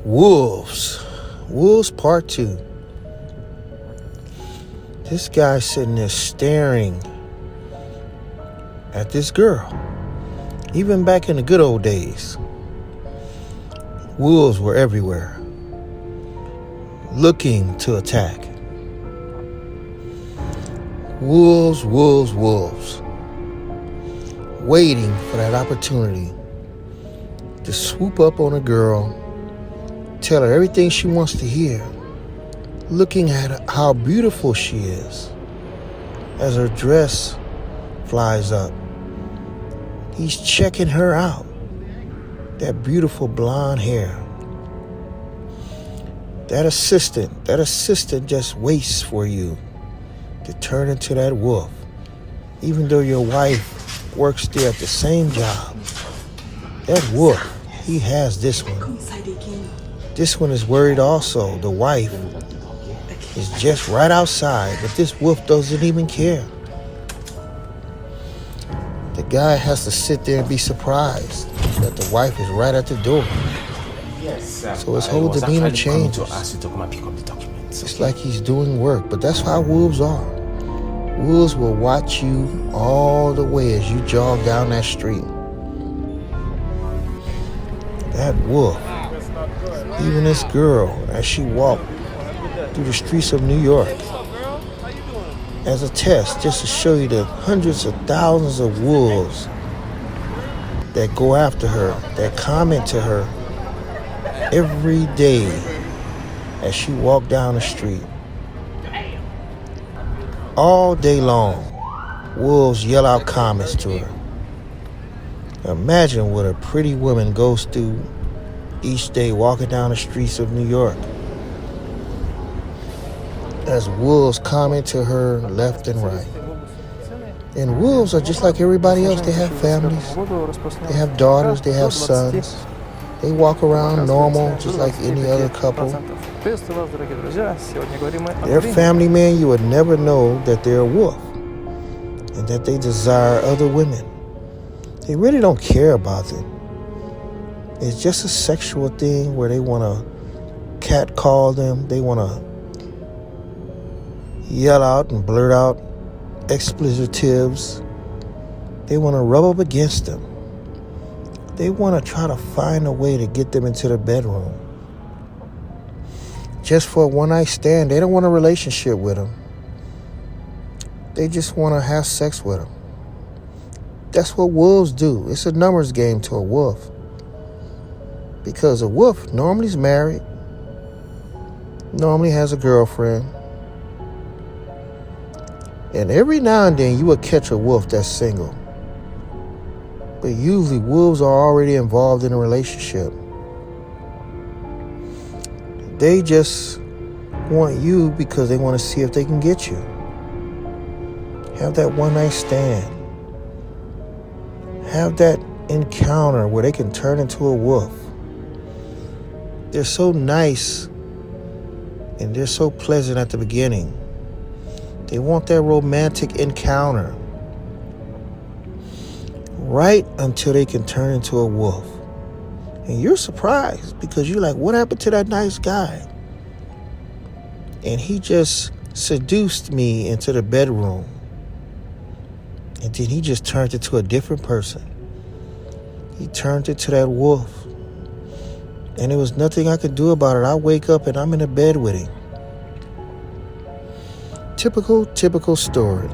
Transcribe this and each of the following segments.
Wolves. Wolves Part 2. This guy sitting there staring at this girl. Even back in the good old days, wolves were everywhere, looking to attack. Wolves, wolves, wolves, waiting for that opportunity to swoop up on a girl, tell her everything she wants to hear, looking at how beautiful she is as her dress flies up. He's checking her out, that beautiful blonde hair. That assistant just waits for you to turn into that wolf, even though your wife works there at the same job. That wolf, he has this one. This one is worried also. The wife is just right outside, but this wolf doesn't even care. The guy has to sit there and be surprised that the wife is right at the door. So his whole demeanor changes. It's like he's doing work, but that's how wolves are. Wolves will watch you all the way as you jog down that street. That wolf, even this girl, as she walked through the streets of New York, as a test, just to show you the hundreds of thousands of wolves that go after her, that comment to her every day as she walked down the street. All day long, wolves yell out comments to her. Imagine what a pretty woman goes through each day walking down the streets of New York, as wolves comment to her left and right. And wolves are just like everybody else. They have families, they have daughters, they have sons. They walk around normal, just like any other couple. They're family man. You would never know that they're a wolf and that they desire other women. They really don't care about them. It's just a sexual thing where they want to catcall them. They want to yell out and blurt out explicitives. They want to rub up against them. They want to try to find a way to get them into the bedroom. Just for a one-night stand. They don't want a relationship with them. They just want to have sex with them. That's what wolves do. It's a numbers game to a wolf. Because a wolf normally is married, normally has a girlfriend, and every now and then you will catch a wolf that's single. But usually wolves are already involved in a relationship. They just want you because they want to see if they can get you. Have that one-night stand. Have that encounter where they can turn into a wolf. They're so nice and they're so pleasant at the beginning. They want that romantic encounter right until they can turn into a wolf. And you're surprised because you're like, what happened to that nice guy? And he just seduced me into the bedroom. And then he just turned into a different person. He turned into that wolf. And there was nothing I could do about it. I wake up and I'm in a bed with him. Typical story.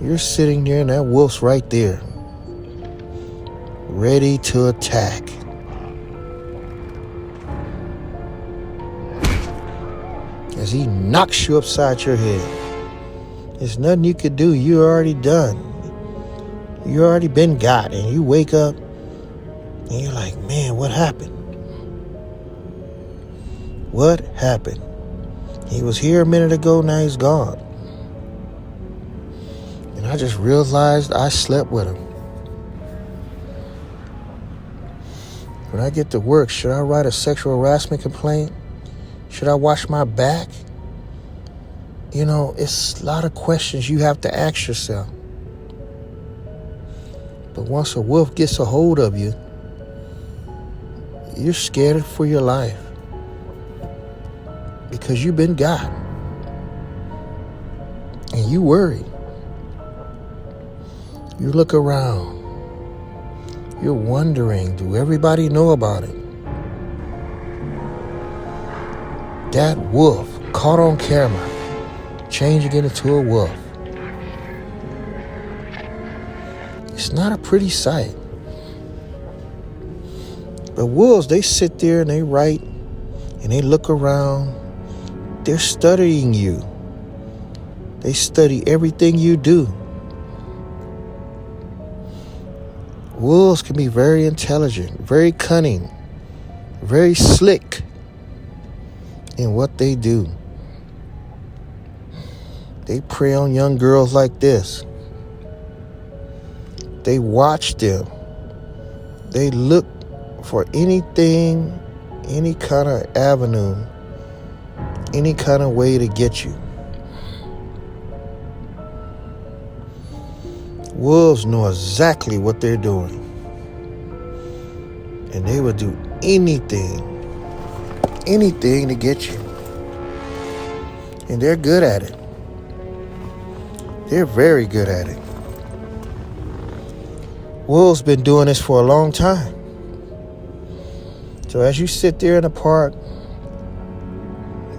You're sitting there and that wolf's right there, ready to attack. As he knocks you upside your head. There's nothing you could do. You're already done. You already been got. And you wake up and you're like, man, what happened? What happened? He was here a minute ago, now he's gone. And I just realized I slept with him. When I get to work, should I write a sexual harassment complaint? Should I wash my back? You know, it's a lot of questions you have to ask yourself. But once a wolf gets a hold of you, You're scared for your life because you've been got. And you worry. You look around. You're wondering, do everybody know about it? That wolf caught on camera, changing it into a wolf. It's not a pretty sight. But wolves, they sit there and they write and they look around. They're studying you. They study everything you do. Wolves can be very intelligent, very cunning, very slick in what they do. They prey on young girls like this. They watch them. They look for anything, any kind of avenue, any kind of way to get you. Wolves know exactly what they're doing. And they will do anything to get you. And they're good at it. They're very good at it. Wolves been doing this for a long time. So as you sit there in the park,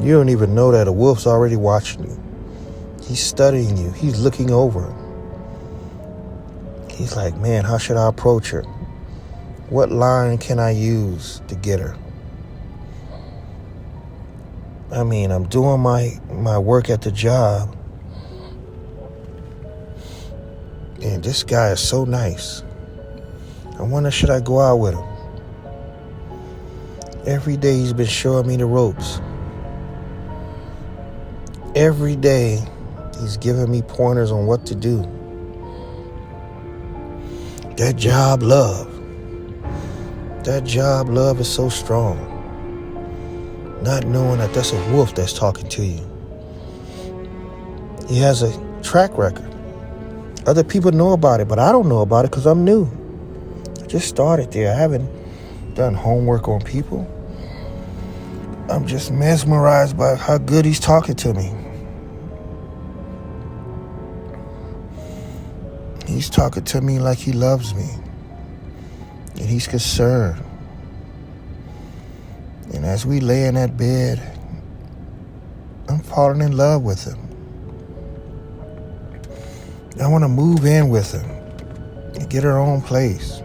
you don't even know that a wolf's already watching you. He's studying you. He's looking over. He's like, man, how should I approach her? What line can I use to get her? I mean, I'm doing my work at the job. And this guy is so nice. I wonder, should I go out with him? Every day he's been showing me the ropes. Every day he's giving me pointers on what to do. That job love. That job love is so strong. Not knowing that that's a wolf that's talking to you. He has a track record. Other people know about it, but I don't know about it because I'm new. I just started there. I haven't done homework on people. I'm just mesmerized by how good he's talking to me. He's talking to me like he loves me. And he's concerned. And as we lay in that bed, I'm falling in love with him. I want to move in with him and get our own place.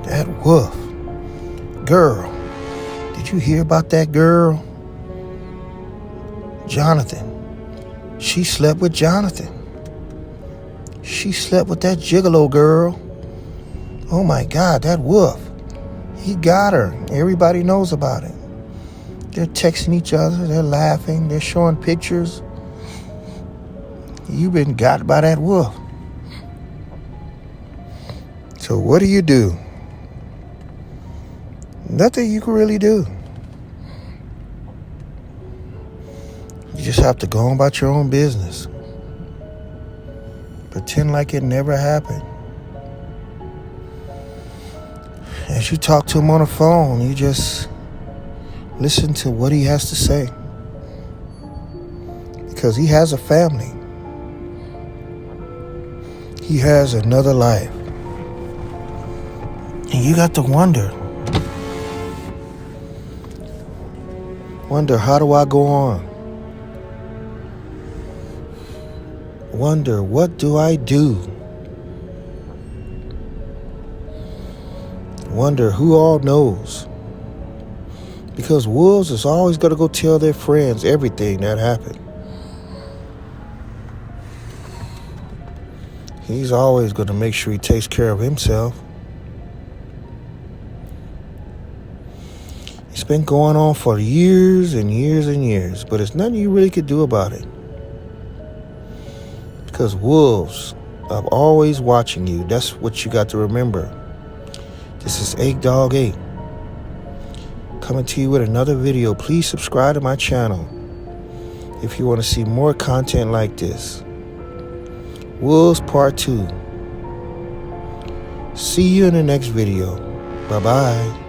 That wolf. Girl. Did you hear about that girl? Jonathan. She slept with Jonathan. She slept with that gigolo girl. Oh my God, that wolf. He got her. Everybody knows about it. They're texting each other. They're laughing. They're showing pictures. You've been got by that wolf. So what do? Nothing you can really do. You just have to go on about your own business. Pretend like it never happened. As you talk to him on the phone, you just listen to what he has to say. Because he has a family. He has another life. And you got to wonder, how do I go on? Wonder, what do I do? Wonder who all knows. Because wolves is always going to go tell their friends everything that happened. He's always going to make sure he takes care of himself. It's been going on for years and years and years, but it's nothing you really could do about it. Because wolves are always watching you. That's what you got to remember. This is 8Dog8 coming to you with another video. Please subscribe to my channel if you want to see more content like this. Wolves Part 2. See you in the next video. Bye-bye.